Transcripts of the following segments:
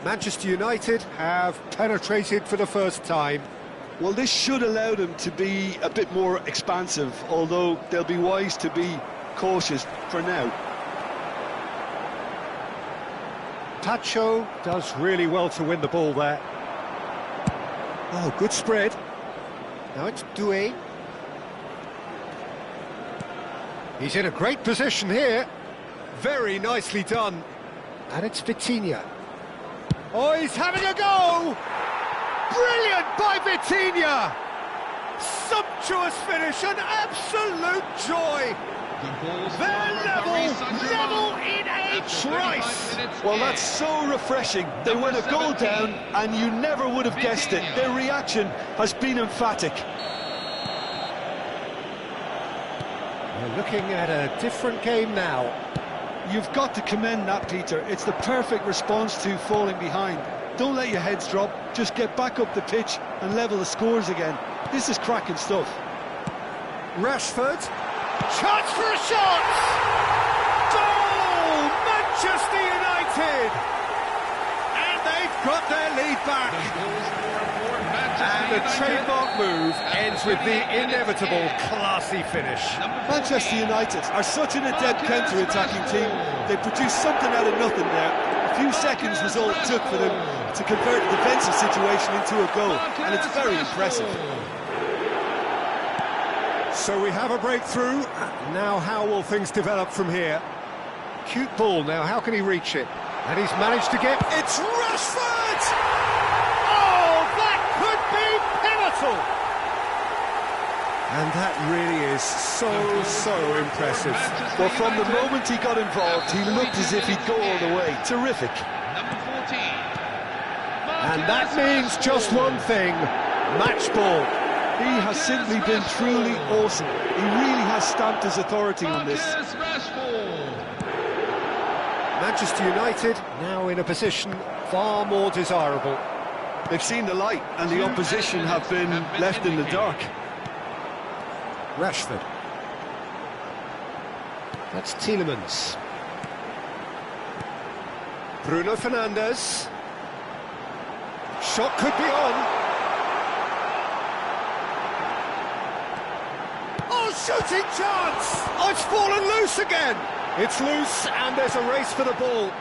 Manchester United have penetrated for the first time. Well, this should allow them to be a bit more expansive, although they'll be wise to be cautious for now. Tacho does really well to win the ball there. Oh, good spread. Now it's Doué. He's in a great position here. Very nicely done. And it's Vitinha. Oh, he's having a go! Brilliant by Vitinha! Sumptuous finish, an absolute joy! They're level in a trice! Well, that's so refreshing. They went a goal down and you never would have guessed it. Their reaction has been emphatic. We're looking at a different game now. You've got to commend that, Peter. It's the perfect response to falling behind. Don't let your heads drop, just get back up the pitch and level the scores again. This is cracking stuff. Rashford, chance for a shot! Goal! Manchester United! And they've got their lead back. And the trademark move ends with the inevitable classy finish. Manchester United are such an adept counter-attacking team. They produced something out of nothing there. A few seconds was all it took for them to convert a defensive situation into a goal, and it's very impressive. So we have a breakthrough. Now how will things develop from here? Cute ball now, how can he reach it? And he's managed to get... It's Rashford! Oh, that could be pivotal! And that really is so impressive. Well, from the moment he got involved, he looked as if he'd go all the way. Terrific. Number 14. And that means just one thing, match ball. He has simply been truly awesome. He really has stamped his authority on this. Manchester United now in a position far more desirable. They've seen the light and the opposition have been left in the dark. Rashford. That's Tielemans. Bruno Fernandes. Shot could be on. Oh, shooting chance! Oh, it's fallen loose again. It's loose and there's a race for the ball.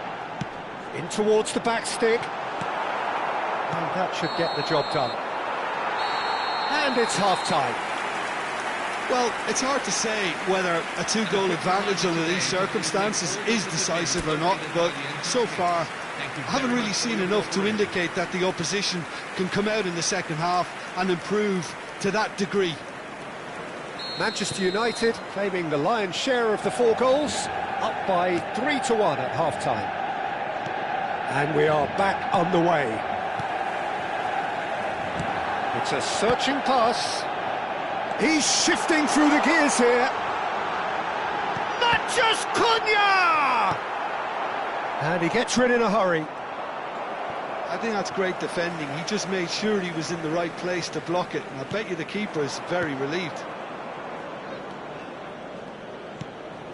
In towards the back stick. And that should get the job done. And it's half-time. Well, it's hard to say whether a two-goal advantage under these circumstances is decisive or not, but so far I haven't really seen enough to indicate that the opposition can come out in the second half and improve to that degree. Manchester United claiming the lion's share of the 4 goals, up by 3-1 at half-time. And we are back on the way. It's a searching pass. He's shifting through the gears here. Mathias Cunha! And he gets rid in a hurry. I think that's great defending. He just made sure he was in the right place to block it. And I bet you the keeper is very relieved.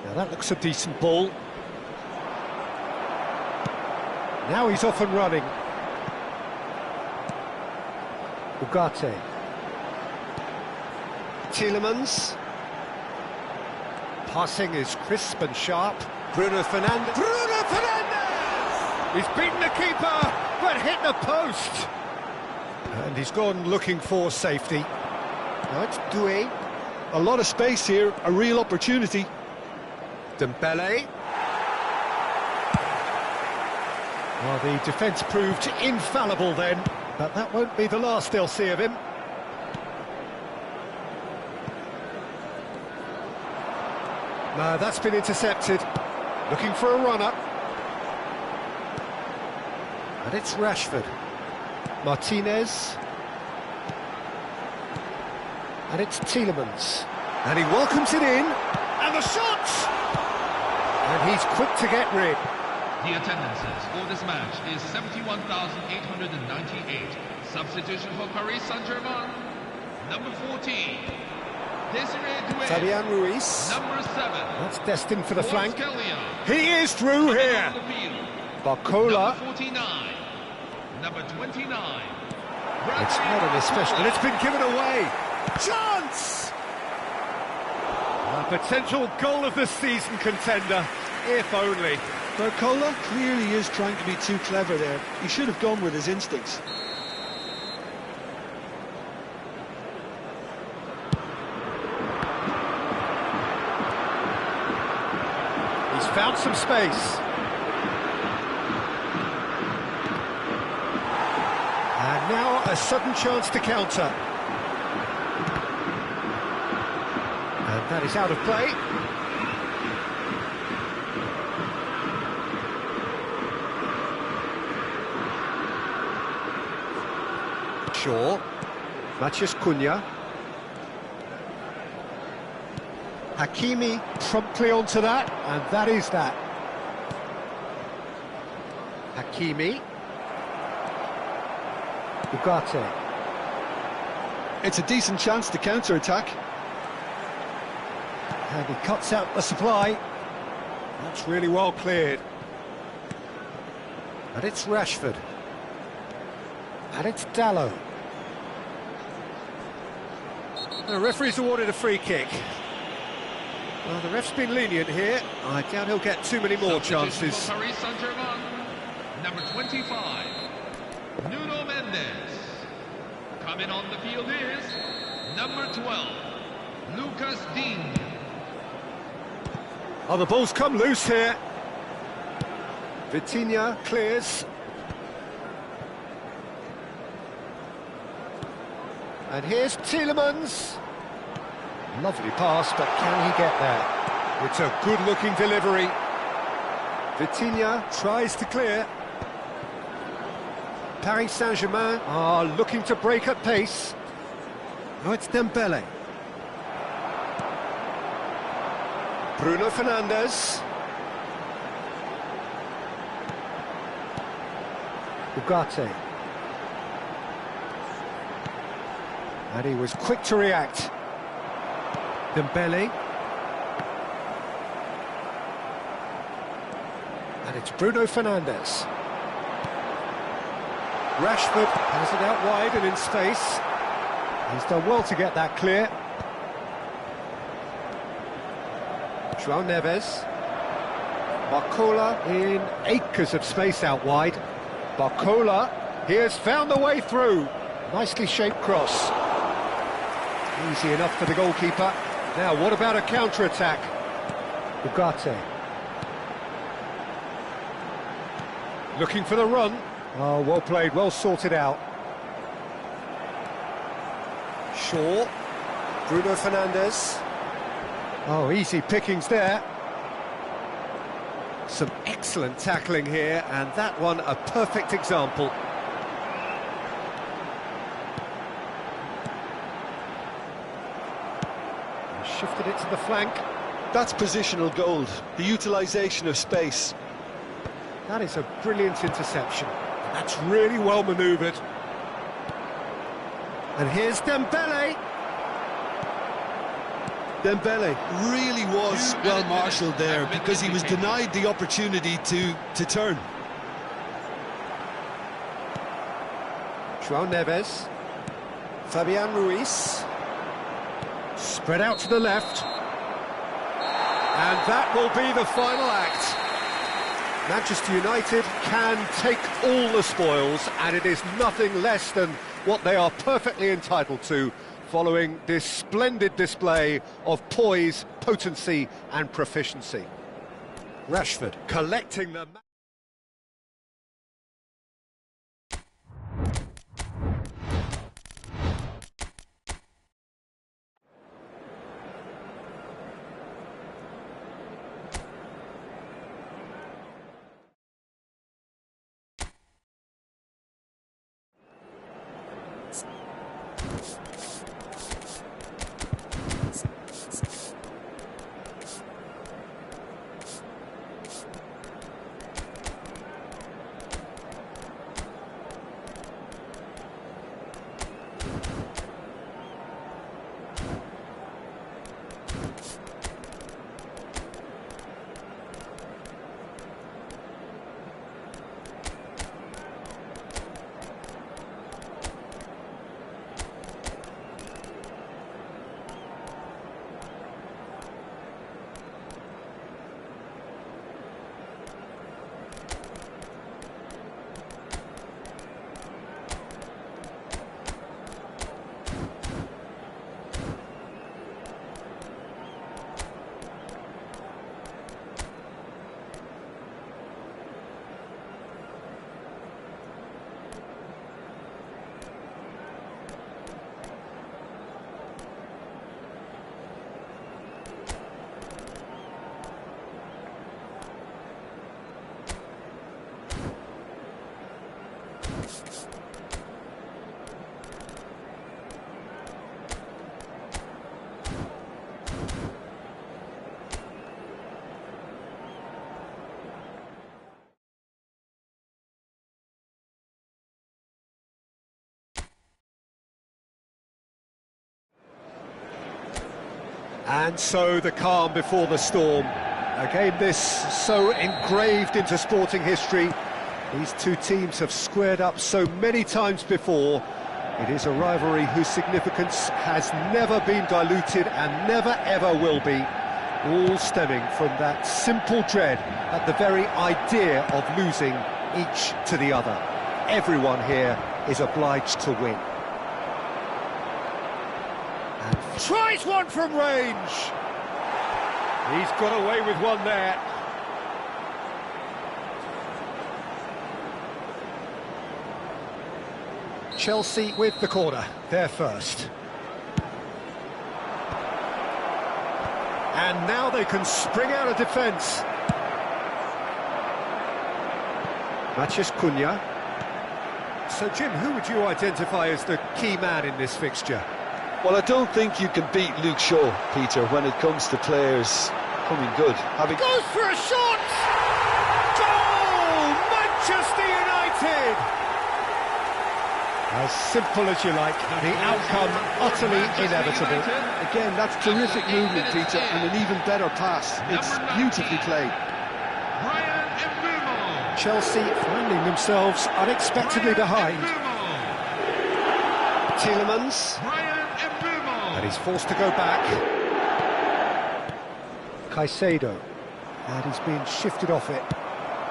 Now that looks a decent ball. Now he's off and running. Ugarte. Tielemans. Passing is crisp and sharp. Bruno Fernandes. Bruno Fernandes! He's beaten the keeper, but hit the post. And he's gone looking for safety. Now it's Doué. A lot of space here, a real opportunity. Dembele. Well, the defence proved infallible then, but that won't be the last they'll see of him. No, that's been intercepted. Looking for a runner. And it's Rashford. Martinez. And it's Tielemans. And he welcomes it in. And the shot! And he's quick to get rid. The attendances for this match is 71,898. Substitution for Paris Saint-Germain, number 14. Fabian Ruiz. Number 7. That's destined for the flank. Scalia. He is through here. Barcola. Number 49. number 29. It's not an especially, and it's been given away. Chance! A potential goal of the season contender, if only. Barcola clearly is trying to be too clever there. He should have gone with his instincts. He's found some space. And now a sudden chance to counter. And that is out of play. Shaw. Maciej Cunha. Hakimi promptly onto that, and that is that. Hakimi. Ugarte. It's a decent chance to counter-attack. And he cuts out the supply. That's really well cleared. And it's Rashford. And it's Dalot. The referee's awarded a free kick. Well, the ref's been lenient here. I doubt he'll get too many more chances. For Paris Saint-Germain, number 25, Nuno Mendes. Coming on the field is number 12, Lucas Digne. Oh, the ball's come loose here. Vitinha clears. And here's Tielemans. Lovely pass, but can he get there? It's a good-looking delivery. Vitinha tries to clear. Paris Saint-Germain are looking to break at pace. Now it's Dembele. Bruno Fernandes. Ugarte. And he was quick to react. Dembele. And it's Bruno Fernandes. Rashford has it out wide and in space. He's done well to get that clear. João Neves. Barcola in acres of space out wide. Barcola, he has found the way through. Nicely shaped cross. Easy enough for the goalkeeper. Now, what about a counter-attack? Ugarte. Looking for the run. Oh, well played, well sorted out. Shaw. Bruno Fernandes. Oh, easy pickings there. Some excellent tackling here, and that one a perfect example. Shifted it to the flank. That's positional gold, the utilisation of space. That is a brilliant interception. That's really well manoeuvred. And here's Dembele. Dembele really was well marshalled there because he was denied the opportunity to turn. João Neves. Fabian Ruiz. Spread out to the left. And that will be the final act. Manchester United can take all the spoils, and it is nothing less than what they are perfectly entitled to, following this splendid display of poise, potency and proficiency. Rashford collecting the... And so the calm before the storm. Again, this so engraved into sporting history. These two teams have squared up so many times before. It is a rivalry whose significance has never been diluted and never ever will be. All stemming from that simple dread at the very idea of losing each to the other. Everyone here is obliged to win. And tries one from range. He's got away with one there. Chelsea with the corner, they're first. And now they can spring out of defence. Matheus Cunha. So, Jim, who would you identify as the key man in this fixture? Well, I don't think you can beat Luke Shaw, Peter, when it comes to players coming good. Goes for a shot! Goal! Manchester United! As simple as you like, the outcome utterly inevitable. Again, that's terrific movement, Peter, and an even better pass. It's beautifully played. Chelsea finding themselves unexpectedly behind. Tielemans. And he's forced to go back. Caicedo. And he's being shifted off it.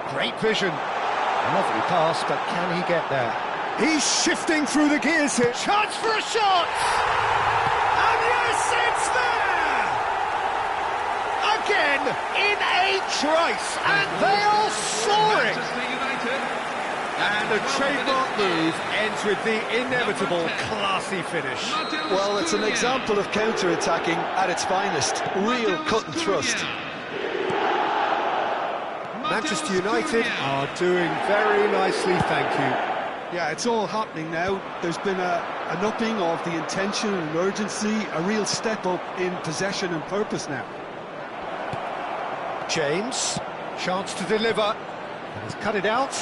Great vision. Lovely pass, but can he get there? He's shifting through the gears here. Chance for a shot! And yes, it's there! Again, in a trice, and they are soaring! And a trademark move ends with the inevitable classy finish. Well, it's an example of counter-attacking at its finest. Real cut and thrust. Manchester United are doing very nicely, thank you. Yeah, it's all happening now. There's been an upping of the intention and urgency, a real step up in possession and purpose now. James, chance to deliver, and he's cut it out.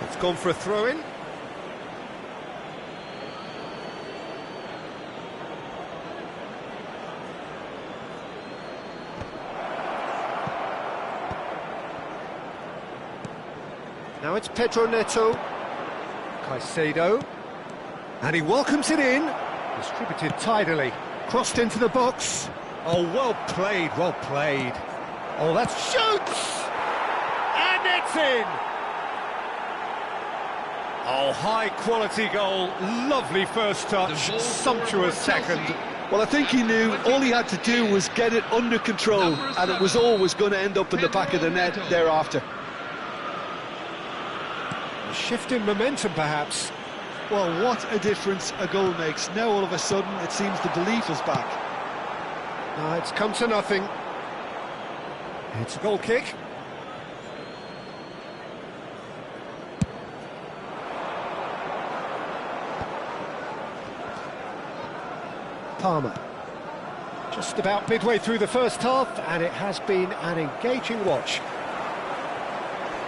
It's gone for a throw-in. Now it's Pedro Neto, Caicedo, and he welcomes it in, distributed tidily, crossed into the box. Oh, well played, well played. Oh, that shoots! And it's in! Oh, high-quality goal, lovely first touch, sumptuous second. Well, I think he knew all he had to do was get it under control, and it was always going to end up in the back of the net thereafter. A shift in momentum, perhaps. Well, what a difference a goal makes. Now, all of a sudden, it seems the belief is back. No, it's come to nothing. It's a goal kick. Palmer. Just about midway through the first half, and it has been an engaging watch.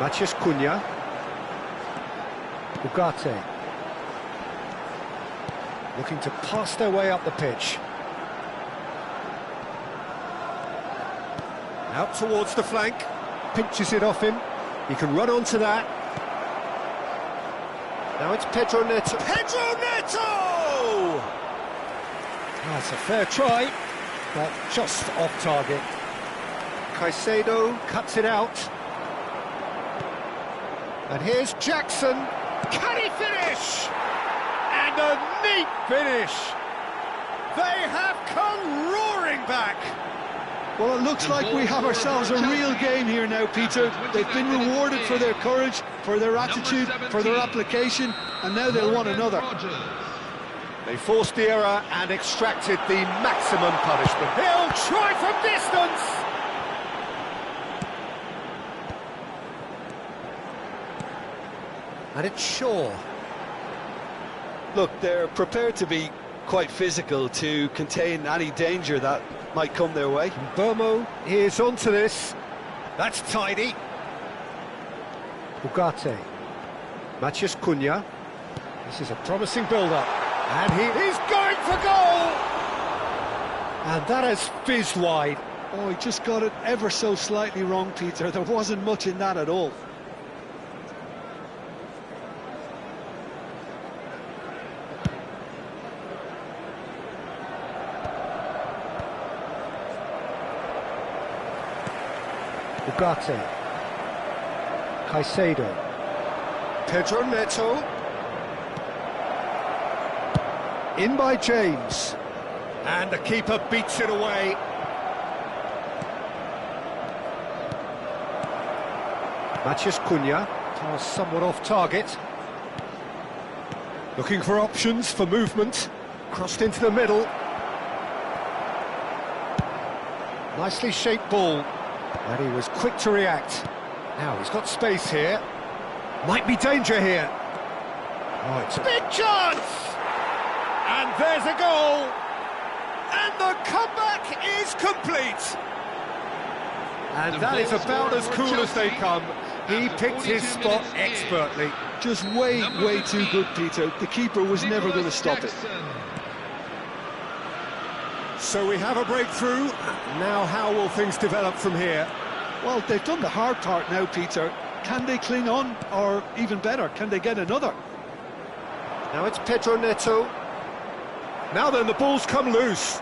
Matheus Cunha. Ugarte. Looking to pass their way up the pitch. Out towards the flank. Pinches it off him. He can run onto that. Now it's Pedro Neto. Pedro Neto! That's a fair try, but just off target. Caicedo cuts it out. And here's Jackson. Can he finish? And a neat finish. They have come roaring back. Well, it looks like we have ourselves a real game here now, Peter. They've been rewarded for their courage, for their attitude, for their application, and now they'll want another. They forced the error and extracted the maximum punishment. He'll try from distance. And it's Shaw. Look, they're prepared to be quite physical to contain any danger that might come their way. Burmo is onto this. That's tidy. Ugarte. Matheus Cunha. This is a promising build-up, and he's going for goal! And that has fizzed wide. Oh, he just got it ever so slightly wrong, Peter. There wasn't much in that at all. Ugarte. Caicedo. Pedro Neto. In by James. And the keeper beats it away. Matheus Cunha, pass somewhat off target. Looking for options for movement. Crossed into the middle. Nicely shaped ball. And he was quick to react. Now he's got space here. Might be danger here. Oh, it's a big chance! And there's a goal! And the comeback is complete! And that is about as cool as they come. He picked his spot expertly. Just way too good, Peter. The keeper was never going to stop it. So we have a breakthrough. Now how will things develop from here? Well, they've done the hard part now, Peter. Can they cling on? Or even better, can they get another? Now it's Pedro Neto. Now then, the ball's come loose.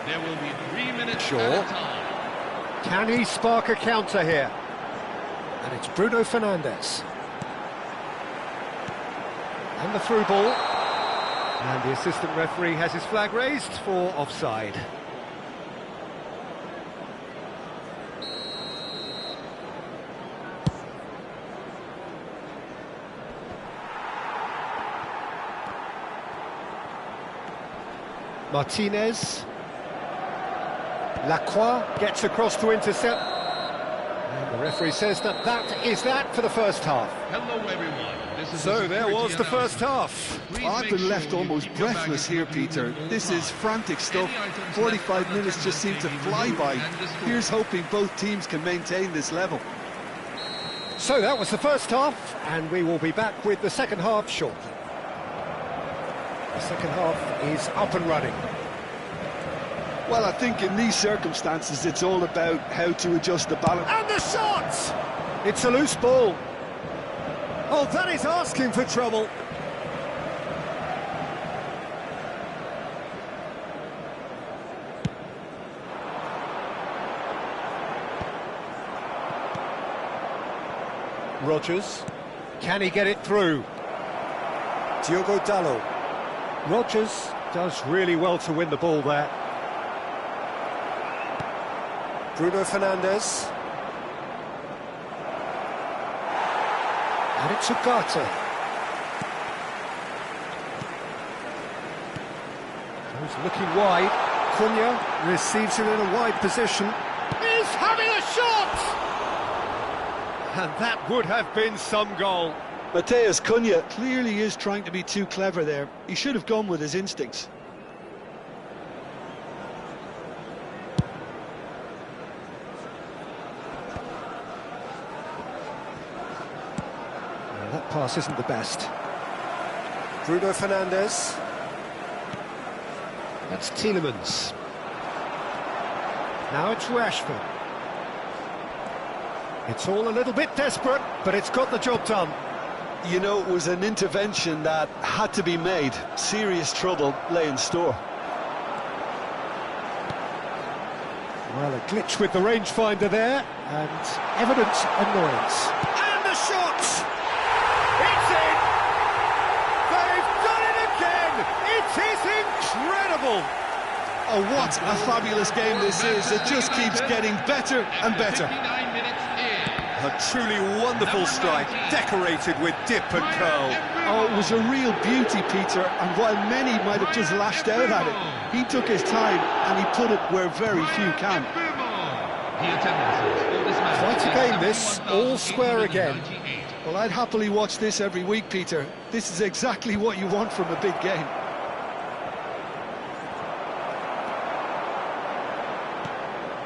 There will be 3 minutes Sure. at a time. Can he spark a counter here? And it's Bruno Fernandes. And the through ball. And the assistant referee has his flag raised for offside. Martinez. Lacroix gets across to intercept. And the referee says that is that for the first half. Hello, everyone. This is So there was the first half. I've been left almost breathless here, Peter. This is frantic stuff. 45 minutes just seem to fly by. Here's hoping both teams can maintain this level. So that was the first half, and we will be back with the second half shortly. The second half is up and running. Well, I think in these circumstances, it's all about how to adjust the balance. And the shot! It's a loose ball. Oh, that is asking for trouble. Rodgers. Can he get it through? Diogo Dalot. Rodgers does really well to win the ball there. Bruno Fernandes. And it's Ugarte. He's looking wide. Cunha receives it in a wide position. He's having a shot! And that would have been some goal. Matheus Cunha clearly is trying to be too clever there. He should have gone with his instincts. That pass isn't the best. Bruno Fernandes. That's Tielemans. Now it's Rashford. It's all a little bit desperate, but it's got the job done. You know, it was an intervention that had to be made. Serious trouble lay in store. Well, a glitch with the rangefinder there, and evident annoyance. And the shot! It's in! They've done it again! It is incredible! Oh, what a fabulous game this is. It just keeps getting better and better. 59 minutes in. A truly wonderful strike, decorated with dip and curl. Oh, it was a real beauty, Peter, and while many might have just lashed out at it, he took his time and he put it where very few can. Quite a game this, all square again. Well, I'd happily watch this every week, Peter. This is exactly what you want from a big game.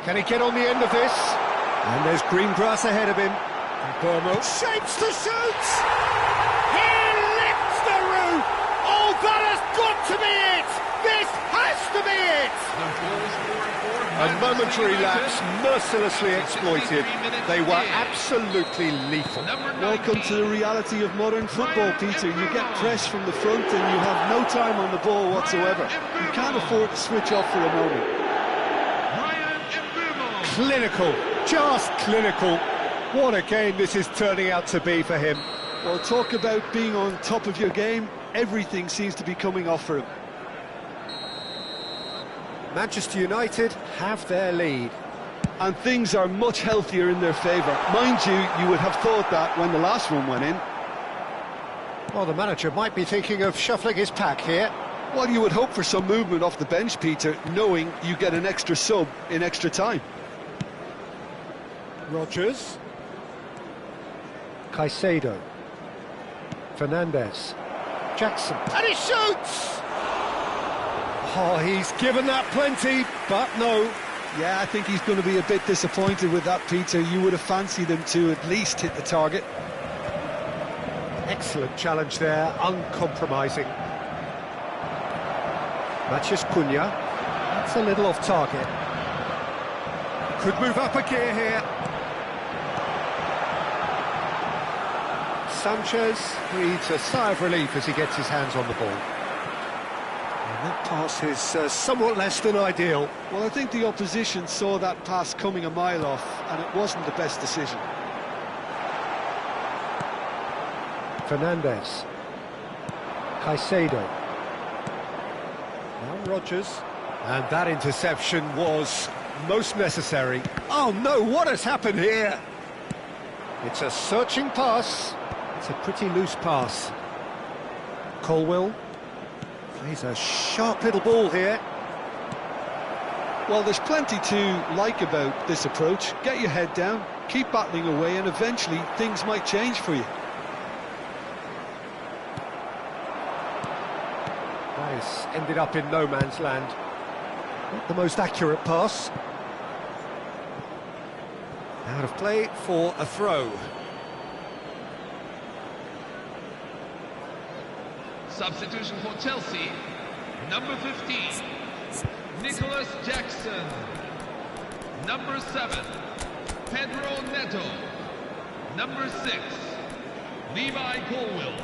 Can he get on the end of this? And there's green grass ahead of him. Burmo shapes to shoot! He lifts the roof! Oh, that has got to be it! This has to be it! A momentary lapse, mercilessly exploited. They were absolutely lethal. Welcome to the reality of modern football, Peter. You get pressed from the front and you have no time on the ball whatsoever. You can't afford to switch off for a moment. Clinical, just clinical. What a game this is turning out to be for him. Well, talk about being on top of your game. Everything seems to be coming off for him. Manchester United have their lead. And things are much healthier in their favour. Mind you, you would have thought that when the last one went in. Well, the manager might be thinking of shuffling his pack here. Well, you would hope for some movement off the bench, Peter, knowing you get an extra sub in extra time. Rodgers. Caicedo. Fernandes. Jackson. And he shoots! Oh, he's given that plenty, but no. Yeah, I think he's going to be a bit disappointed with that, Peter. You would have fancied him to at least hit the target. Excellent challenge there, uncompromising. Matheus Cunha. That's a little off target. Could move up a gear here. Sanchez breathes a sigh of relief as he gets his hands on the ball. And that pass is somewhat less than ideal. Well, I think the opposition saw that pass coming a mile off, and it wasn't the best decision. Fernandes. Caicedo. Now Rodgers. And that interception was most necessary. Oh no, what has happened here? It's a searching pass. It's a pretty loose pass. Colwill plays a sharp little ball here. Well, there's plenty to like about this approach. Get your head down, keep battling away, and eventually things might change for you. That has ended up in no man's land. Not the most accurate pass. Out of play for a throw. Substitution for Chelsea, number 15, Nicholas Jackson. Number 7, Pedro Neto. Number 6, Levi Colwill.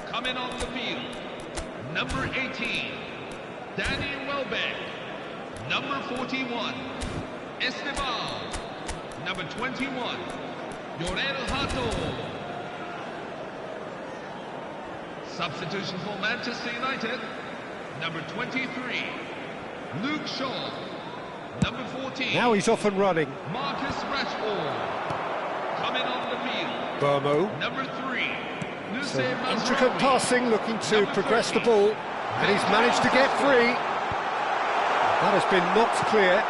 Coming on the field, number 18, Danny Welbeck. Number 41, Esteban. Number 21, Llorel Hato. Substitution for Manchester United, number 23, Luke Shaw. Number 14, Now he's off and running. Marcus Rashford. Coming on the field, Burmo. number 3, Luce Some Mazraoui. intricate passing, looking to Number progress the 30, ball. And he's managed to get free. That has been knocked clear.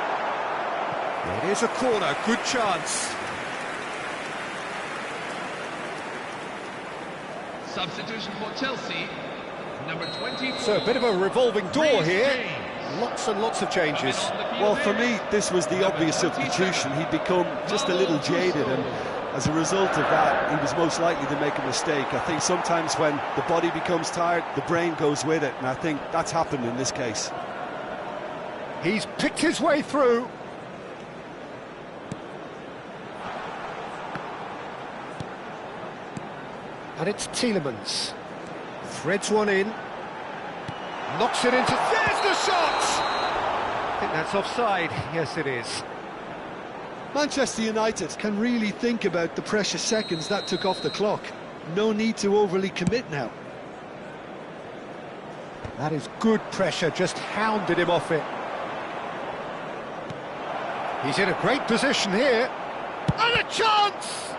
It is a corner, good chance. Substitution for Chelsea, number 24. So a bit of a revolving door Reece here. James. Lots and lots of changes. Coming on the field Well, for is me, this was the obvious substitution. He'd become just a little jaded, and as a result of that, he was most likely to make a mistake. I think sometimes when the body becomes tired, the brain goes with it, and I think that's happened in this case. He's picked his way through. And it's Tielemans. Threads one in. Knocks it into... There's the shot! I think that's offside. Yes, it is. Manchester United can really think about the precious seconds that took off the clock. No need to overly commit now. That is good pressure, just hounded him off it. He's in a great position here. And a chance!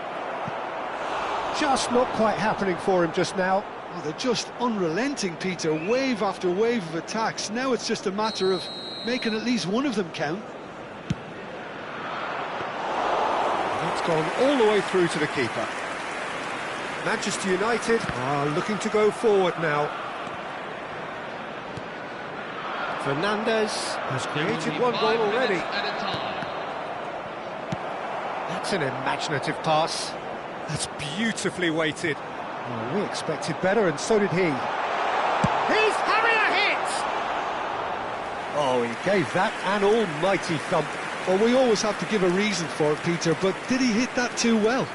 Just not quite happening for him just now. Oh, they're just unrelenting, Peter. Wave after wave of attacks. Now it's just a matter of making at least one of them count. It's gone all the way through to the keeper. Manchester United are looking to go forward now. Fernandes has created one goal already. At a time. That's an imaginative pass. That's beautifully weighted. Well, we expected better, and so did he. He's having a hit! Oh, he gave that an almighty thump. Well, we always have to give a reason for it, Peter, but did he hit that too well?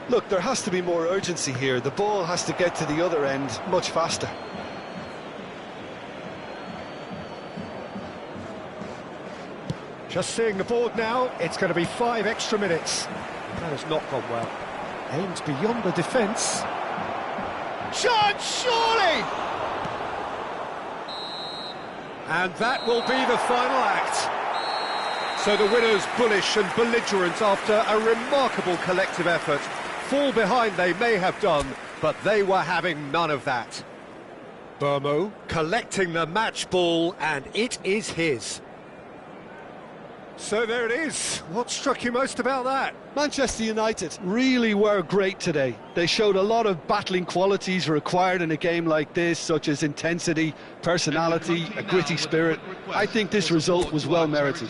Look, there has to be more urgency here. The ball has to get to the other end much faster. Just seeing the board now, it's going to be 5 extra minutes. That has not gone well. Aimed beyond the defence. Shot, surely! And that will be the final act. So the winners, bullish and belligerent after a remarkable collective effort. Fall behind they may have done, but they were having none of that. Burmo collecting the match ball, and it is his. So there it is. What struck you most about that? Manchester United really were great today. They showed a lot of battling qualities required in a game like this, such as intensity, personality, a gritty spirit. I think this result was well merited.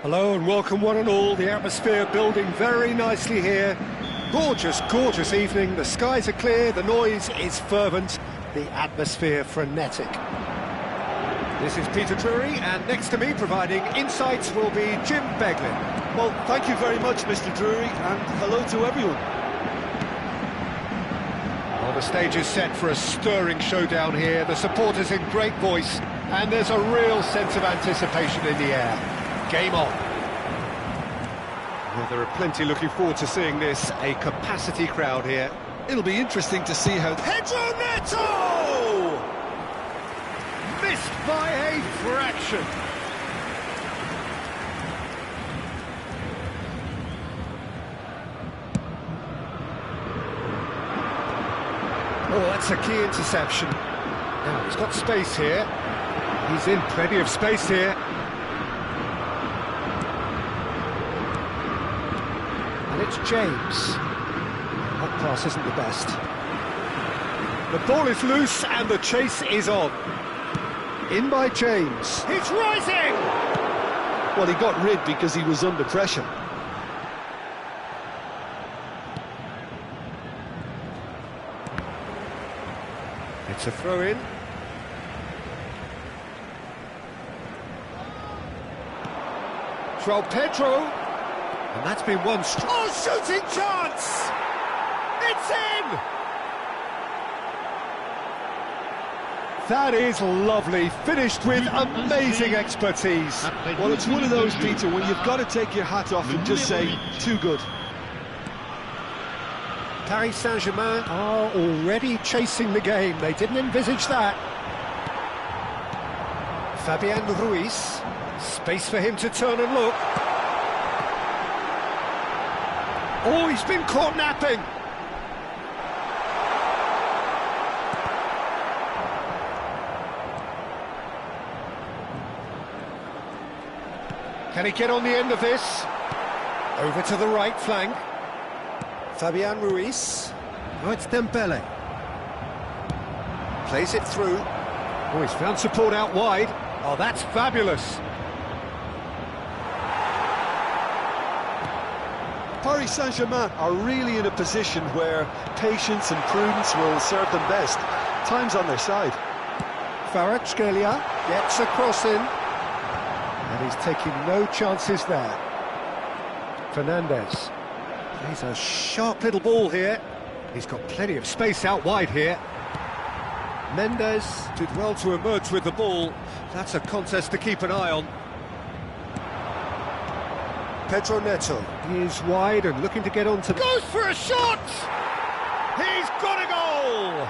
Hello and welcome one and all. The atmosphere building very nicely here. Gorgeous, gorgeous evening. The skies are clear, the noise is fervent, the atmosphere frenetic. This is Peter Drury, and next to me providing insights will be Jim Beglin. Well, thank you very much, Mr. Drury, and hello to everyone. Well, the stage is set for a stirring showdown here. The supporters in great voice, and there's a real sense of anticipation in the air. Game on. Well, there are plenty looking forward to seeing this. A capacity crowd here. It'll be interesting to see how... Pedro Neto! Missed by a fraction. Oh, that's a key interception. Now, he's got space here. He's in plenty of space here. And it's James. That pass isn't the best. The ball is loose and the chase is on. In by James. He's rising! Well, he got rid because he was under pressure. It's a throw-in. João Pedro. And that's been one... Oh, shooting chance! It's in! That is lovely, finished with amazing expertise. Well, it's one of those, Peter, when you've got to take your hat off and just say, too good. Paris Saint-Germain are already chasing the game. They didn't envisage that. Fabian Ruiz. Space for him to turn and look. Oh, he's been caught napping. Can he get on the end of this? Over to the right flank. Fabian Ruiz. Oh, it's Dembele. Plays it through. Oh, he's found support out wide. Oh, that's fabulous. Paris Saint-Germain are really in a position where patience and prudence will serve them best. Time's on their side. Kvaratskhelia gets a cross in. And he's taking no chances there. Fernandes. He's a sharp little ball here. He's got plenty of space out wide here. Mendes did well to emerge with the ball. That's a contest to keep an eye on. Pedro Neto. He is wide and looking to get onto... Goes for a shot! He's got a goal!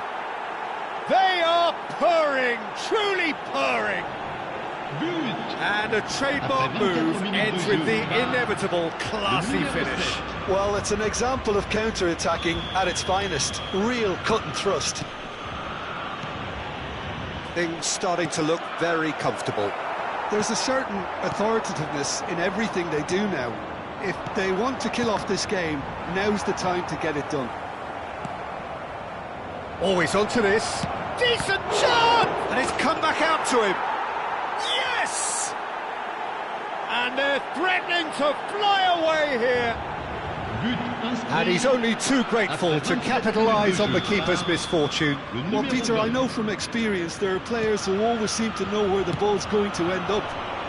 They are purring, truly purring. And a trademark move ends with the inevitable classy finish. Well, it's an example of counter-attacking at its finest. Real cut and thrust. Things starting to look very comfortable. There's a certain authoritativeness in everything they do now. If they want to kill off this game, now's the time to get it done. Always onto this. Decent chance! And it's come back out to him. Yes! And they're threatening to fly away here. And he's only too grateful to capitalise on the keeper's misfortune. Well, Peter, I know from experience there are players who always seem to know where the ball's going to end up.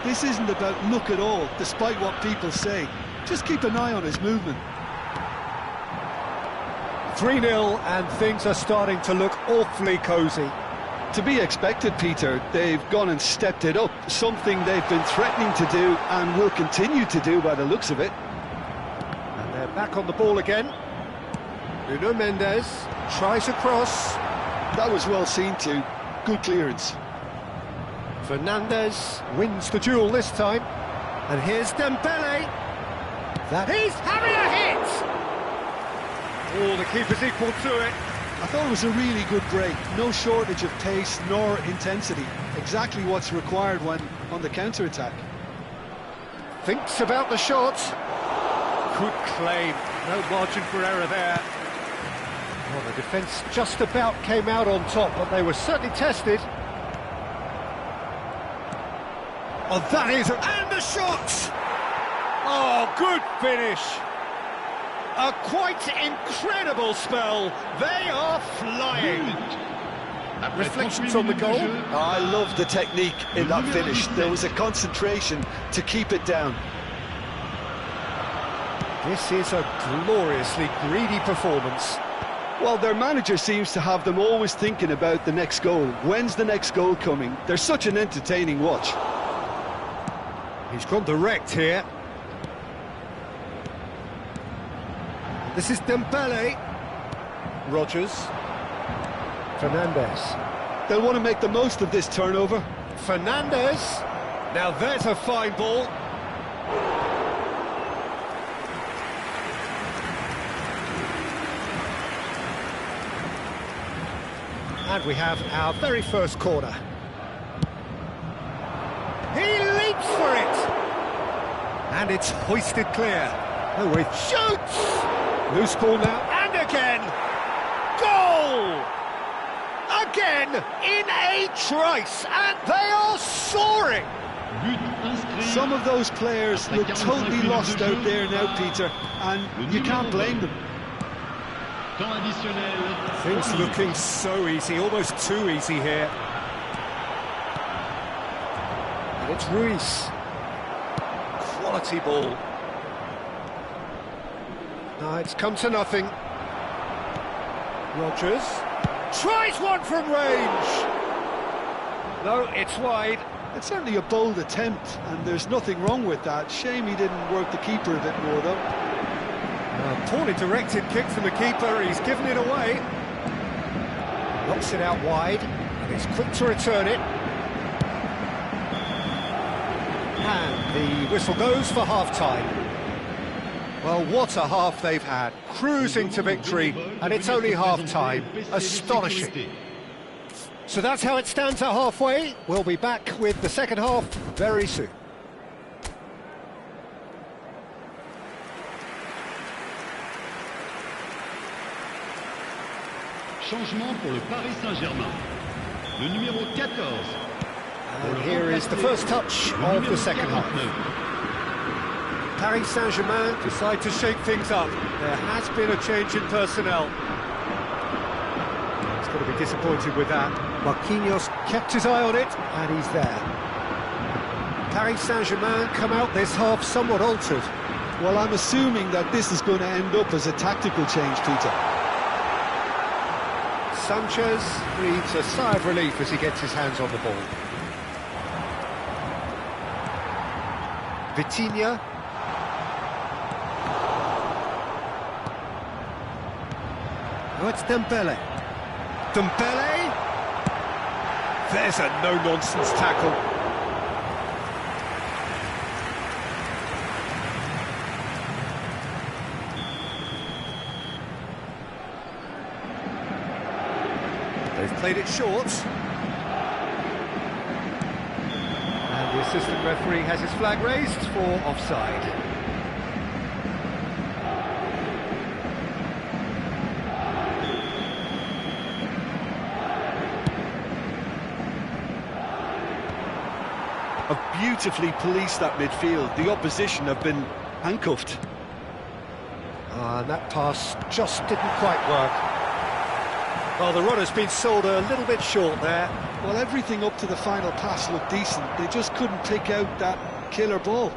This isn't about luck at all, despite what people say. Just keep an eye on his movement. 3-0 and things are starting to look awfully cosy. To be expected, Peter. They've gone and stepped it up, something they've been threatening to do and will continue to do by the looks of it. And they're back on the ball again. Nuno Mendes tries a cross. That was well seen too. Good clearance. Fernandes wins the duel this time. And here's Dembele. He's having a hit! Oh, the keeper's equal to it. I thought it was a really good break. No shortage of pace nor intensity. Exactly what's required when on the counter-attack. Thinks about the shot. Good claim. No margin for error there. Well, the defence just about came out on top, but they were certainly tested. Oh, that is... And the shot! Oh, good finish. A quite incredible spell. They are flying. Reflections on the goal. I love the technique in that finish. There was a concentration to keep it down. This is a gloriously greedy performance. Well, their manager seems to have them always thinking about the next goal. When's the next goal coming? They're such an entertaining watch. He's gone direct here. This is Dembele. Rodgers. Fernandes. They'll want to make the most of this turnover. Fernandes. Now there's a fine ball. And we have our very first corner. He leaps for it! And it's hoisted clear. Oh, he shoots! Loose ball now, and again! Goal! Again, in a trice, and they are soaring! Some of those players look totally lost out there now, Peter, and you can't blame them. Things looking so easy, almost too easy here. And it's Ruiz. Quality ball. No, it's come to nothing. Rodgers tries one from range. No, it's wide. It's certainly a bold attempt, and there's nothing wrong with that. Shame he didn't work the keeper a bit more, though. Poorly directed kick from the keeper, he's given it away. Knocks it out wide, and he's quick to return it. And the whistle goes for half-time. Well, what a half they've had. Cruising to victory, and it's only half-time. Astonishing. So that's how it stands at halfway. We'll be back with the second half very soon. Changement pour le Paris Saint-Germain. Le numéro 14. And here is the first touch of the second half. Paris Saint-Germain decide to shake things up. There has been a change in personnel. He's got to be disappointed with that. Marquinhos kept his eye on it, and he's there. Paris Saint-Germain come out this half somewhat altered. Well, I'm assuming that this is going to end up as a tactical change, Peter. Sanchez breathes a sigh of relief as he gets his hands on the ball. Vitinha. Oh, it's Dembele. Dembele! There's a no-nonsense tackle. They've played it short. And the assistant referee has his flag raised for offside. Have beautifully policed that midfield. The opposition have been handcuffed. And that pass just didn't quite work. Well, the runner's been sold a little bit short there. Well, everything up to the final pass looked decent. They just couldn't pick out that killer ball.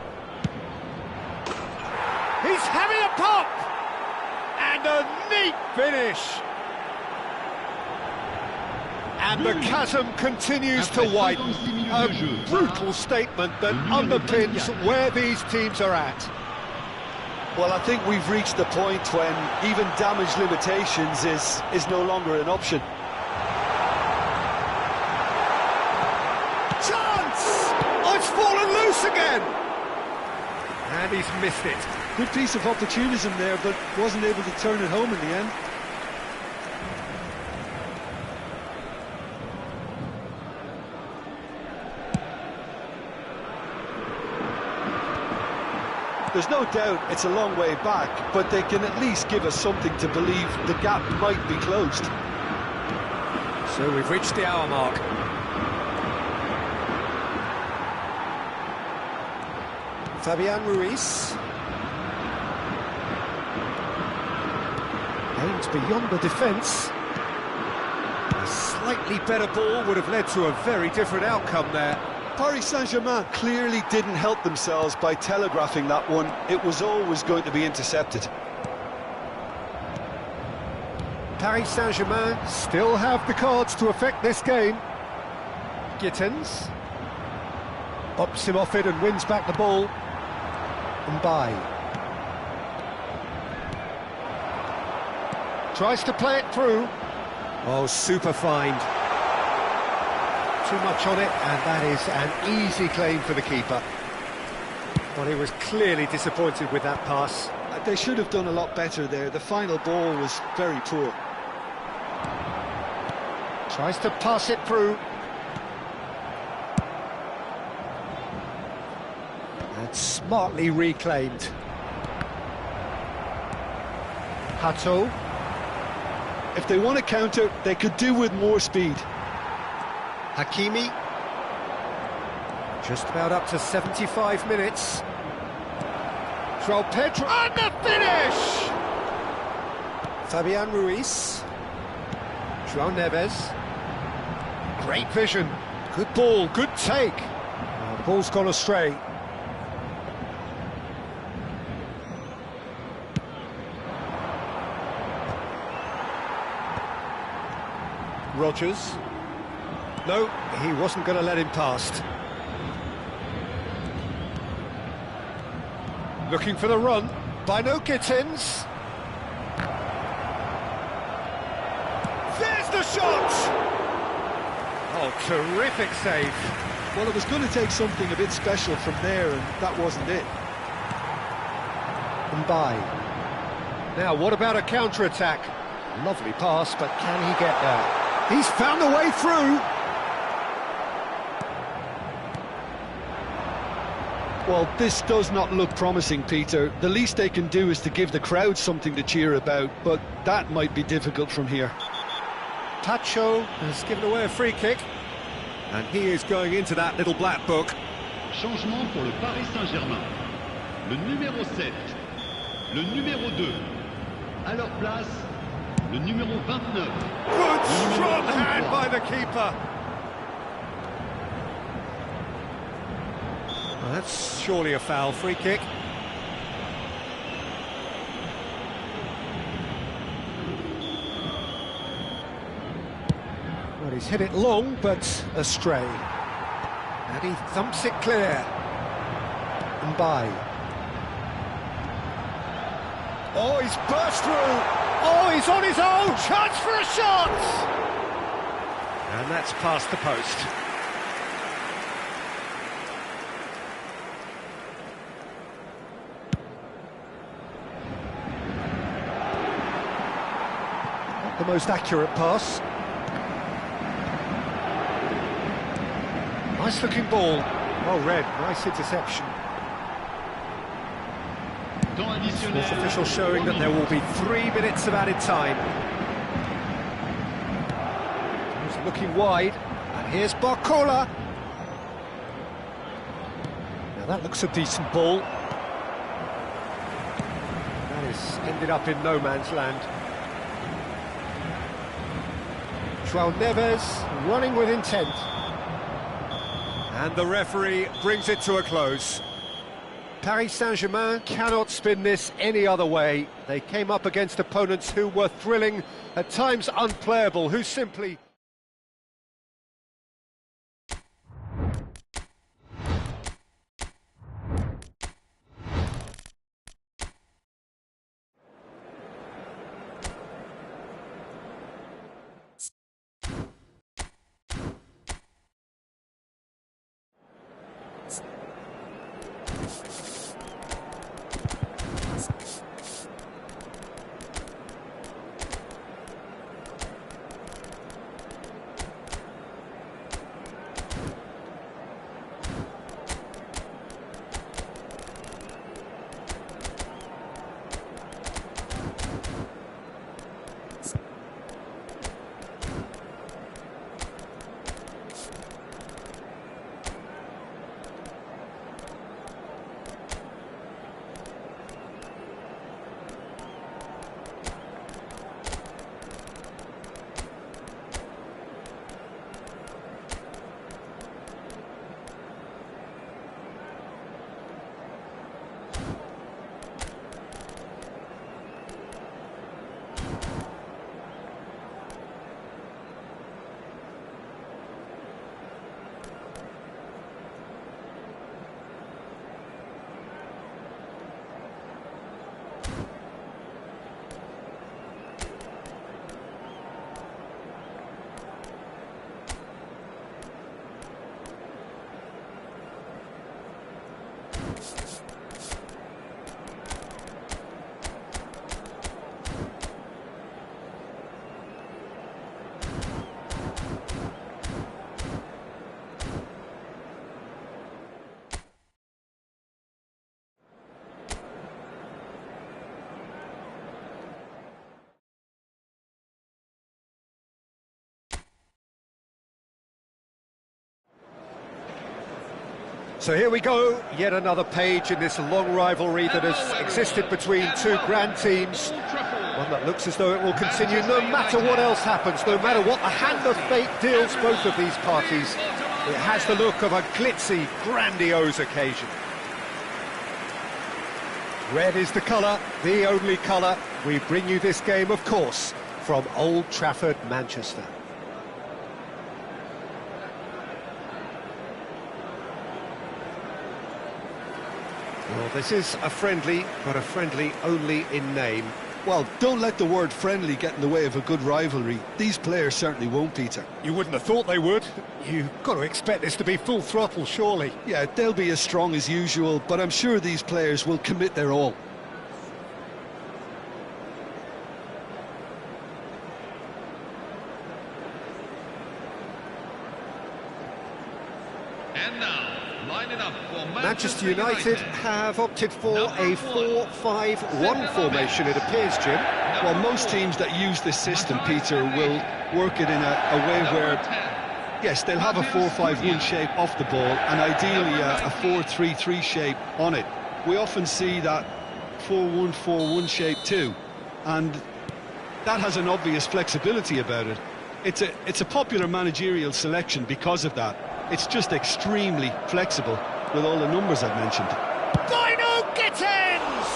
He's having a pop! And a neat finish! And the chasm continues to widen. A brutal statement that underpins where these teams are at. Well, I think we've reached the point when even damage limitations is no longer an option. Chance! Oh, it's fallen loose again! And he's missed it. Good piece of opportunism there, but wasn't able to turn it home in the end. There's no doubt it's a long way back, but they can at least give us something to believe the gap might be closed. So we've reached the hour mark. Fabian Ruiz. Aims beyond the defence. A slightly better ball would have led to a very different outcome there. Paris Saint-Germain clearly didn't help themselves by telegraphing that one. It was always going to be intercepted. Paris Saint-Germain still have the cards to affect this game. Gittins bops him off it and wins back the ball. Mbaye tries to play it through. Oh, super find. Too much on it, and that is an easy claim for the keeper. Well, he was clearly disappointed with that pass. They should have done a lot better there. The final ball was very poor. Tries to pass it through. And smartly reclaimed. Pato. If they want to counter, they could do with more speed. Hakimi. Just about up to 75 minutes. João Pedro. And the finish! Fabian Ruiz. João Neves. Great vision. Good ball, good take. Ball's gone astray. Rodgers. No, he wasn't going to let him past. Looking for the run. By no Gittins. There's the shot! Oh, terrific save. Well, it was going to take something a bit special from there, and that wasn't it. Mbai. Now, what about a counter-attack? Lovely pass, but can he get there? He's found a way through. Well, this does not look promising, Peter. The least they can do is to give the crowd something to cheer about, but that might be difficult from here. Pacho has given away a free kick. And he is going into that little black book. Changement pour le Paris Saint-Germain. Le numéro 7, le numéro 2. À leur place, le numéro 29. Good strong hand by the keeper. Well, that's surely a foul. Free kick. Well, he's hit it long, but astray. And he thumps it clear. Mbai. Oh, he's burst through. Oh, he's on his own. Chance for a shot. And that's past the post. Not the most accurate pass. Nice looking ball. Well read, nice interception. Sports official showing that there will be 3 minutes of added time. He's looking wide, and here's Barcola. Now that looks a decent ball. That is ended up in no man's land. João Neves running with intent. And the referee brings it to a close. Paris Saint-Germain cannot spin this any other way. They came up against opponents who were thrilling, at times unplayable, who simply... So here we go, yet another page in this long rivalry that has existed between two grand teams. One that looks as though it will continue no matter what else happens, no matter what the hand of fate deals both of these parties. It has the look of a glitzy, grandiose occasion. Red is the colour, the only colour. We bring you this game, of course, from Old Trafford, Manchester. Well, this is a friendly, but a friendly only in name. Well, don't let the word friendly get in the way of a good rivalry. These players certainly won't, Peter. You wouldn't have thought they would. You've got to expect this to be full throttle, surely. Yeah, they'll be as strong as usual, but I'm sure these players will commit their all. And now, line it up for Manchester United have opted for a 4-5-1 formation, it appears, Jim. Well, most teams that use this system, Peter, will work it in a way where, yes, they'll have a 4-5-1 shape off the ball and ideally a 4-3-3 shape on it. We often see that 4-1-4-1 shape too, and that has an obvious flexibility about it. It's a popular managerial selection because of that. It's just extremely flexible with all the numbers I've mentioned. Dino Gittins!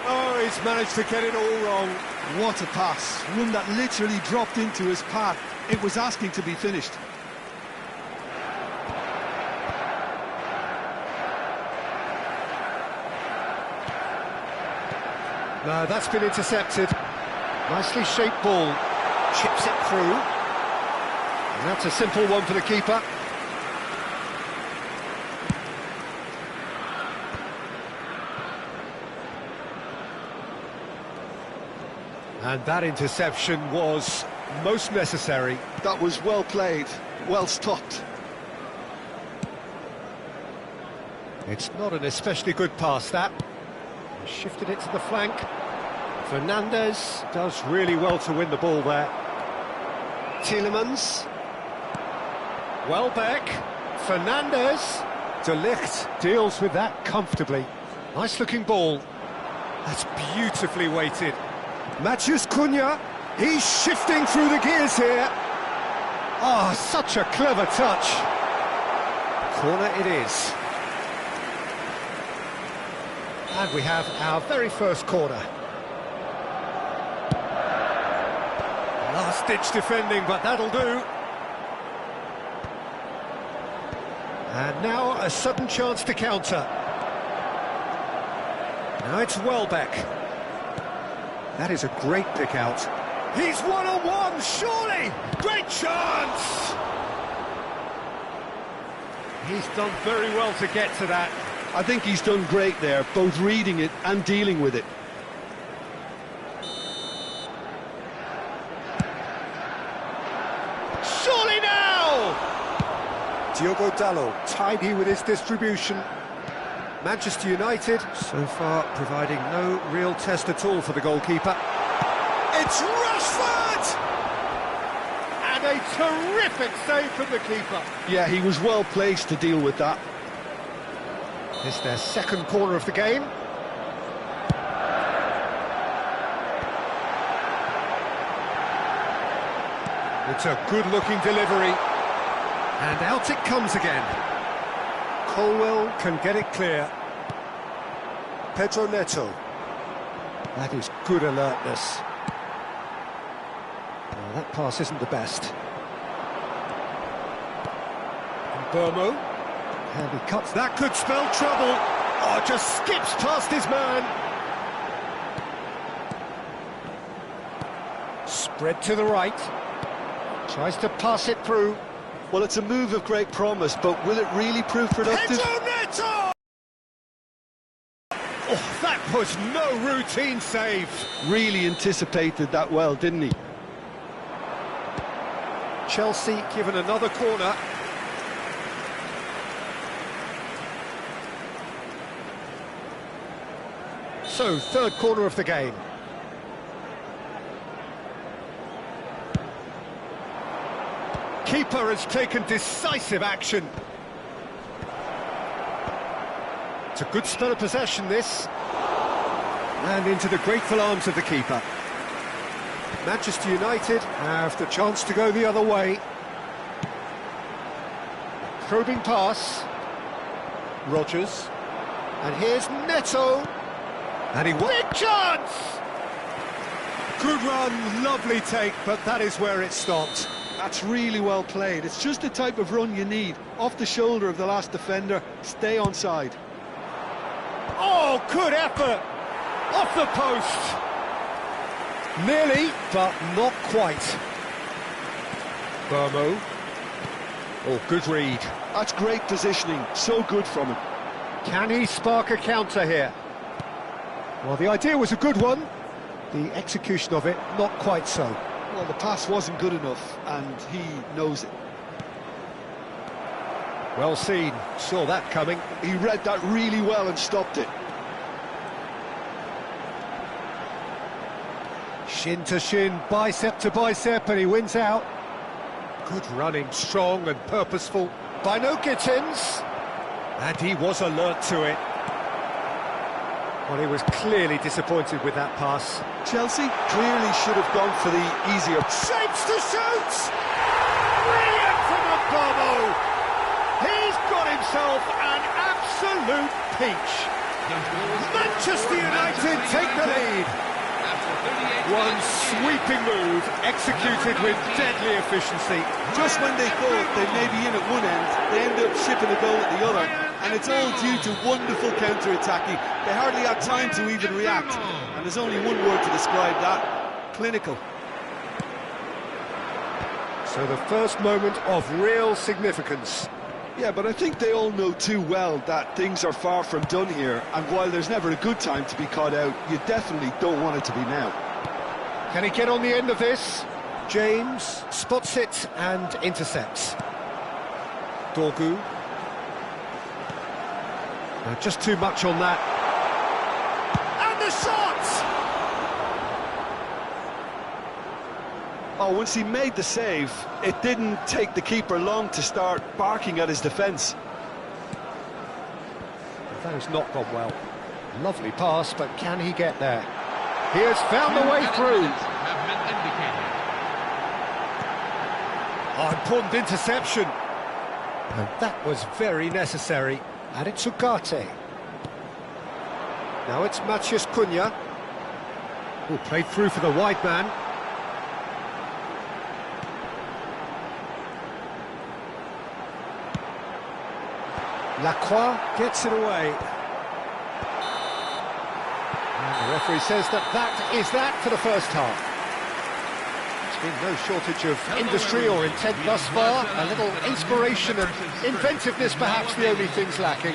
Oh, he's managed to get it all wrong. What a pass. One that literally dropped into his path. It was asking to be finished. No, that's been intercepted. Nicely shaped ball. Chips it through. And that's a simple one for the keeper. And that interception was most necessary. That was well played, well stopped. It's not an especially good pass, that. Shifted it to the flank. Fernandez does really well to win the ball there. Tielemans. Welbeck. Fernandez. De Ligt deals with that comfortably. Nice looking ball. That's beautifully weighted. Matheus Cunha. He's shifting through the gears here. Oh, such a clever touch. Corner it is. And we have our very first corner. Last-ditch defending, but that'll do. And now a sudden chance to counter. Now it's Welbeck. That is a great pick out. He's one-on-one, surely! Great chance! He's done very well to get to that. I think he's done great there, both reading it and dealing with it. Surely now! Diogo Dalot, tidy with his distribution. Manchester United, so far, providing no real test at all for the goalkeeper. It's Rashford! And a terrific save from the keeper. Yeah, he was well placed to deal with that. It's their second corner of the game. It's a good-looking delivery. And out it comes again. Colwell can get it clear. Pedro Neto. That is good alertness. Well, that pass isn't the best. And Burmo. And he cuts. That could spell trouble. Oh, just skips past his man. Spread to the right. Tries to pass it through. Well, it's a move of great promise, but will it really prove productive? Pedro Neto! Oh, that was no routine save. Really anticipated that well, didn't he? Chelsea given another corner. So, third corner of the game. Keeper has taken decisive action. It's a good spell of possession, this. And into the grateful arms of the keeper. Manchester United have the chance to go the other way. Probing pass. Rodgers. And here's Neto. And he... Big chance! Good run, lovely take, but that is where it stopped. That's really well played. It's just the type of run you need. Off the shoulder of the last defender, stay onside. Oh, good effort! Off the post! Nearly, but not quite. Burmo. Oh, good read. That's great positioning, so good from him. Can he spark a counter here? Well, the idea was a good one. The execution of it, not quite so. Well, the pass wasn't good enough, and he knows it. Well seen, saw that coming. He read that really well and stopped it. Shin to shin, bicep to bicep, and he wins out. Good running, strong and purposeful by no Gittins. And he was alert to it. Well, he was clearly disappointed with that pass. Chelsea clearly should have gone for the easier... Shapes to shoot! Brilliant from Mbamo! He's got himself an absolute peach. Manchester United take the lead. One sweeping move, executed with deadly efficiency. Just when they thought they may be in at one end, they end up shipping a goal at the other, and it's all due to wonderful counter-attacking. They hardly had time to even react, and there's only one word to describe that: clinical. So the first moment of real significance. Yeah, but I think they all know too well that things are far from done here, and while there's never a good time to be caught out, you definitely don't want it to be now. Can he get on the end of this? James spots it and intercepts. Dorgu. Just too much on that. And the shot! Oh, once he made the save, it didn't take the keeper long to start barking at his defence. That has not gone well. Lovely pass, but can he get there? He has found the way through. Oh, important interception. And that was very necessary. And it's Ugarte. Now it's Matheus Cunha. Who played through for the wide man. Lacroix gets it away. And the referee says that is that for the first half. There's been no shortage of industry or intent thus far. A little inspiration and inventiveness perhaps the only things lacking.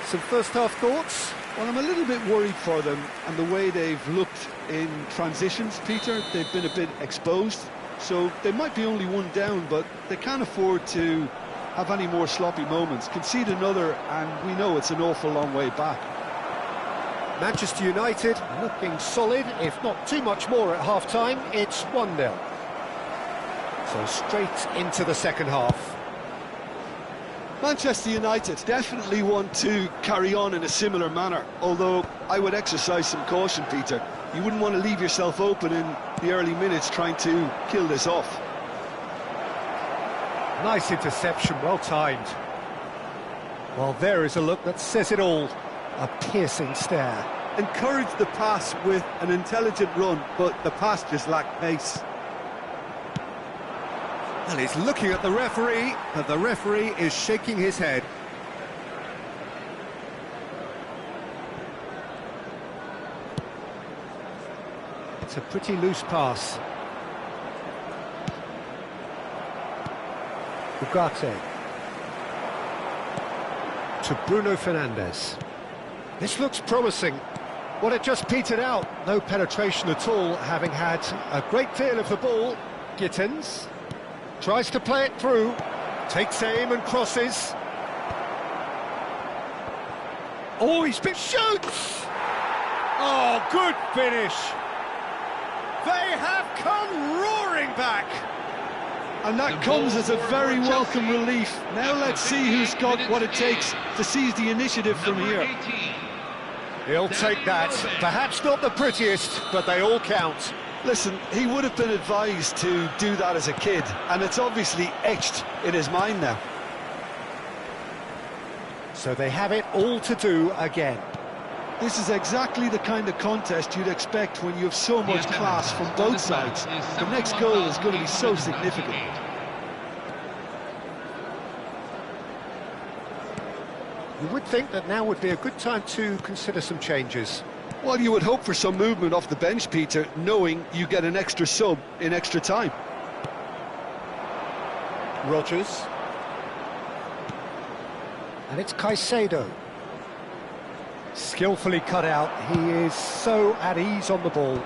Some first half thoughts? Well, I'm a little bit worried for them and the way they've looked in transitions, Peter. They've been a bit exposed, so they might be only one down, but they can't afford to have any more sloppy moments. Concede another and we know it's an awful long way back. Manchester United looking solid, if not too much more at half-time. It's 1-0. So straight into the second half. Manchester United definitely want to carry on in a similar manner, although I would exercise some caution, Peter. You wouldn't want to leave yourself open in the early minutes trying to kill this off. Nice interception, well timed. Well, there is a look that says it all. A piercing stare. Encourage the pass with an intelligent run, but the pass just lacked pace. And he's looking at the referee, but the referee is shaking his head. It's a pretty loose pass. Ugarte. To Bruno Fernandes. This looks promising. Well, it just petered out. No penetration at all, having had a great feel of the ball. Gittins tries to play it through, takes aim and crosses. Oh, he's been shoots! Oh, good finish. They have come roaring back. And that comes as a very welcome relief. Now let's see who's got what it takes to seize the initiative from here. He'll take that. Perhaps not the prettiest, but they all count. Listen, he would have been advised to do that as a kid, and it's obviously etched in his mind now. So they have it all to do again. This is exactly the kind of contest you'd expect when you have so much class from both sides. The next goal is going to be so significant. You would think that now would be a good time to consider some changes. Well, you would hope for some movement off the bench, Peter, knowing you get an extra sub in extra time. Rodgers. And it's Caicedo. Skillfully cut out. He is so at ease on the ball.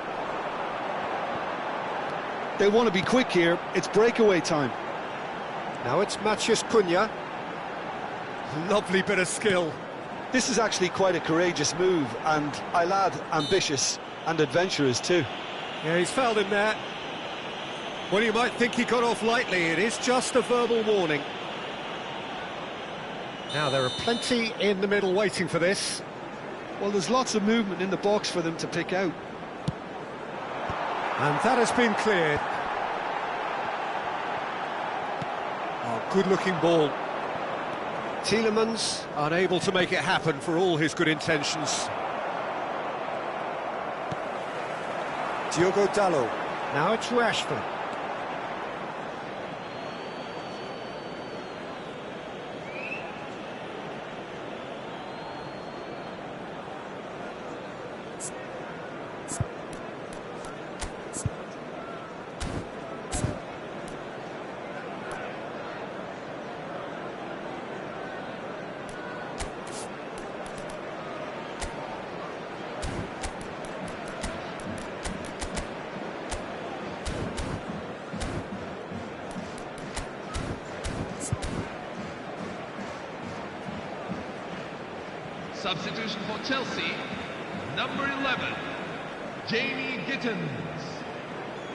They want to be quick here. It's breakaway time. Now it's Matheus Cunha. Lovely bit of skill. This is actually quite a courageous move, and I'll add ambitious and adventurous too. Yeah, he's fouled him there. Well, you might think he got off lightly. It is just a verbal warning. Now, there are plenty in the middle waiting for this. Well, there's lots of movement in the box for them to pick out. And that has been cleared. Oh, good-looking ball. Tielemans unable to make it happen for all his good intentions. Diogo Dalot. Now it's Rashford. Substitution for Chelsea, number 11, Jamie Gittins.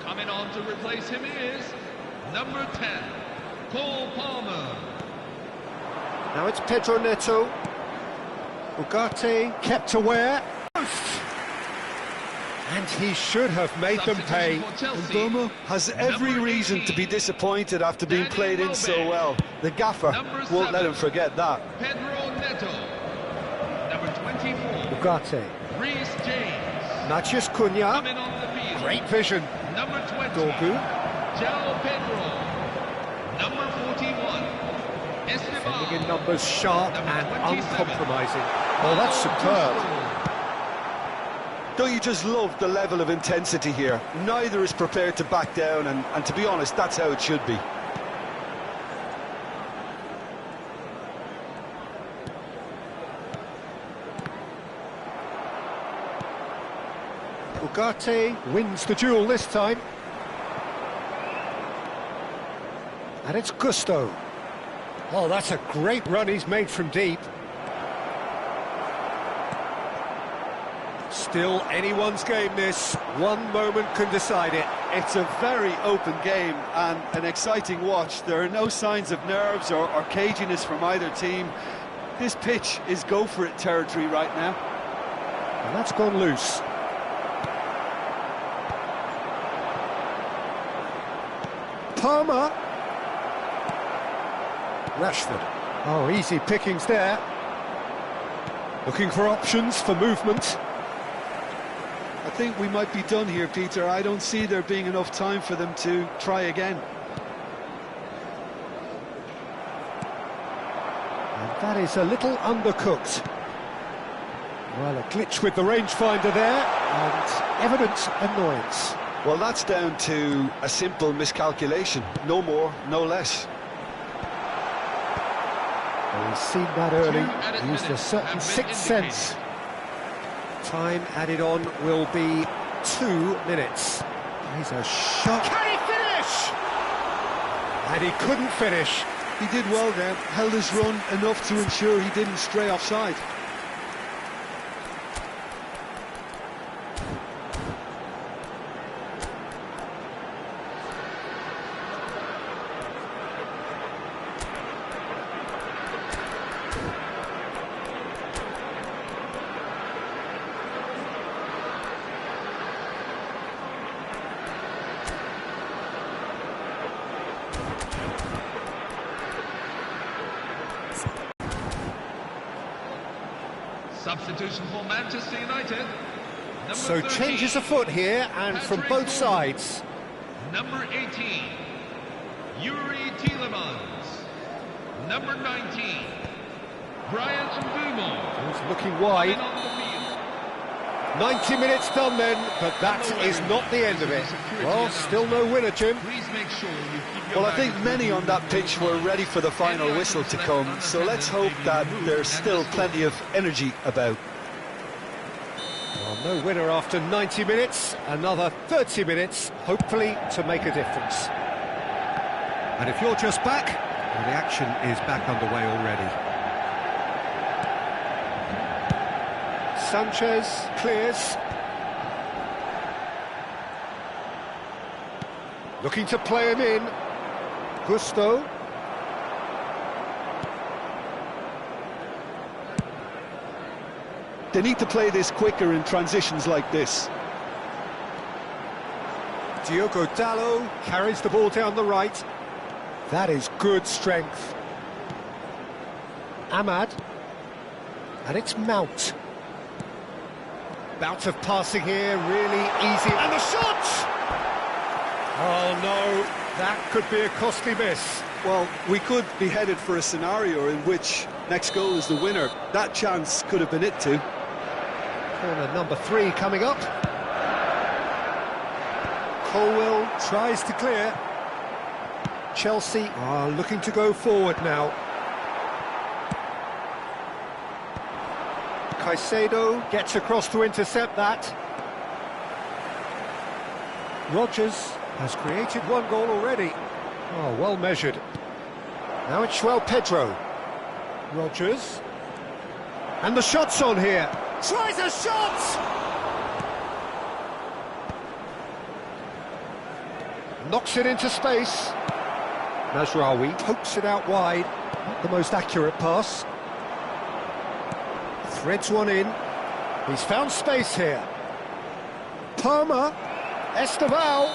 Coming on to replace him is number 10, Cole Palmer. Now it's Pedro Neto. Ugarte kept aware. And he should have made them pay. And Burma has every reason to be disappointed after being played in so well. The gaffer won't let him forget that. Pedro Neto. Number 24, Ugarte. Reece James. Matheus Cunha. Coming on the field, Great vision. number 20, Dorgu. João Pedro. Number 41, Sending in Esteban. numbers sharp Number and 27. uncompromising. Oh, that's superb. Don't you just love the level of intensity here? Neither is prepared to back down, and to be honest, that's how it should be. Ugarte wins the duel this time. And it's Gusto. Oh, that's a great run he's made from deep. Still anyone's game this. One moment can decide it. It's a very open game and an exciting watch. There are no signs of nerves or caginess from either team. This pitch is go-for-it territory right now. And that's gone loose. Palmer. Rashford. Oh, easy pickings there. Looking for options for movement. I think we might be done here, Peter. I don't see there being enough time for them to try again. And that is a little undercooked. Well, a glitch with the rangefinder there, and evident annoyance. Well, that's down to a simple miscalculation. No more, no less. Well, he's seen that early, 2 added used a minutes certain have been sixth sense. Time added on will be 2 minutes. He's a shot. Can he finish? And he couldn't finish. He did well there, held his run enough to ensure he didn't stray offside. Substitution for Manchester United. Number So 13, changes afoot here, and from Patrick both Bowman. sides. Number 18, Yuri Tielemans. Number 19, Brian Mbeumo. He's looking Coming wide. on the field. 90 minutes done then, but that is not the end of it. Well, still no winner, Jim. Please make sure you keep your Well, I think baggage many with on you. that pitch were ready for the final whistle to come, so let's hope that there's still plenty of energy about. Well, no winner after 90 minutes, another 30 minutes, hopefully to make a difference. And if you're just back, well, the action is back underway already. Sanchez clears. Looking to play him in. Gusto. They need to play this quicker in transitions like this. Diogo Dalot carries the ball down the right. That is good strength. Ahmad. And it's Mount. Bout of passing here, really easy. And the shot! Oh no, that could be a costly miss. Well, we could be headed for a scenario in which next goal is the winner. That chance could have been it too. Corner number 3 coming up. Colwell tries to clear. Chelsea are looking to go forward now. Caicedo gets across to intercept that. Rodgers has created one goal already. Oh, well measured. Now it's João Pedro. Rodgers. And the shot's on here. Tries a shot! Knocks it into space. Mazraoui pokes it out wide. Not the most accurate pass. Threads one in. He's found space here. Palmer. Esteval.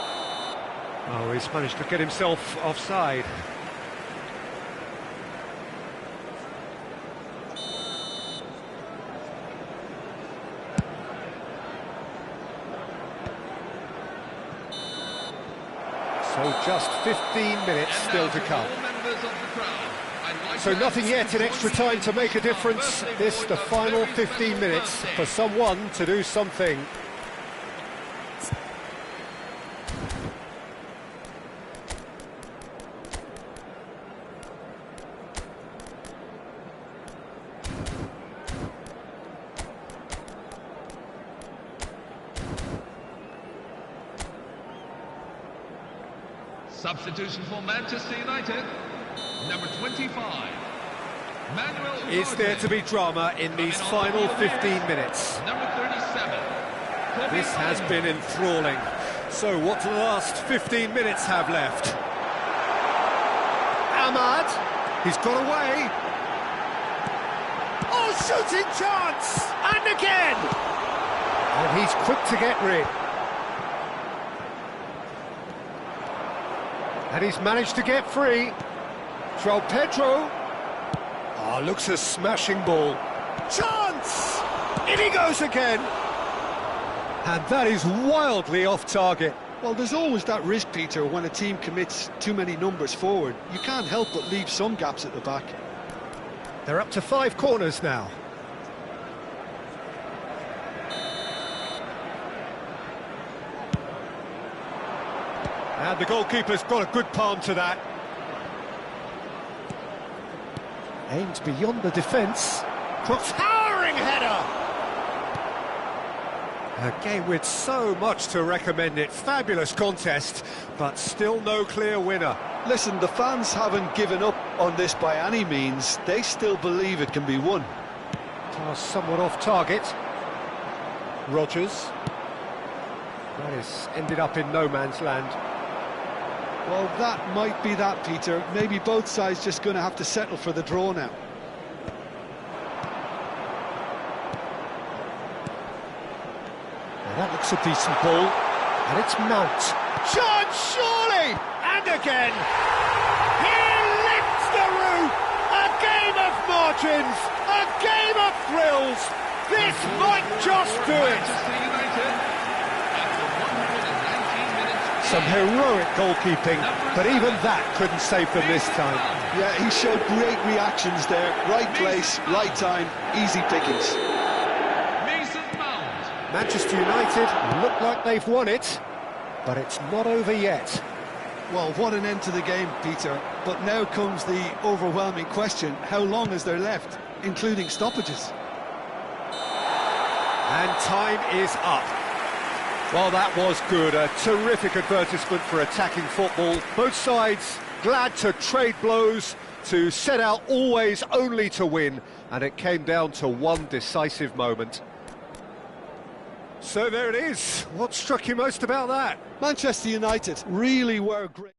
Oh, he's managed to get himself offside. So just 15 minutes still to come. So nothing yet in extra time to make a difference. This, the final 15 minutes for someone to do something. Substitution for Manchester United. Number 25, Manuel Is there to be drama in these final 15 minutes? Number 37, Kobe This has Bryant. been enthralling. So what do the last 15 minutes have left? Ahmad, he's got away. Oh, shooting chance! And again! And he's quick to get rid. And he's managed to get free. João Pedro. Oh, looks a smashing ball. Chance! In he goes again. And that is wildly off target. Well, there's always that risk, Peter, when a team commits too many numbers forward. You can't help but leave some gaps at the back. They're up to 5 corners now. And the goalkeeper's got a good palm to that. Aimed beyond the defence. Towering header! A game with so much to recommend it. Fabulous contest, but still no clear winner. Listen, the fans haven't given up on this by any means. They still believe it can be won. Pass somewhat off target. Rodgers. That has ended up in no man's land. Well, that might be that, Peter. Maybe both sides just going to have to settle for the draw now. Well, that looks a decent ball. And it's Mount. Chance, surely! And again! He lifts the roof! A game of margins! A game of thrills! This might just do it! Manchester United, after 119 minutes, Some heroic goalkeeping, but even that couldn't save them this time. Yeah, he showed great reactions there. Right place, right time, easy pickings. Mason Mount. Manchester United look like they've won it, but it's not over yet. Well, what an end to the game, Peter. But now comes the overwhelming question: how long is there left, including stoppages? And time is up. Well, that was good. A terrific advertisement for attacking football. Both sides glad to trade blows, to set out always only to win, and it came down to one decisive moment. So there it is. What struck you most about that? Manchester United really were great.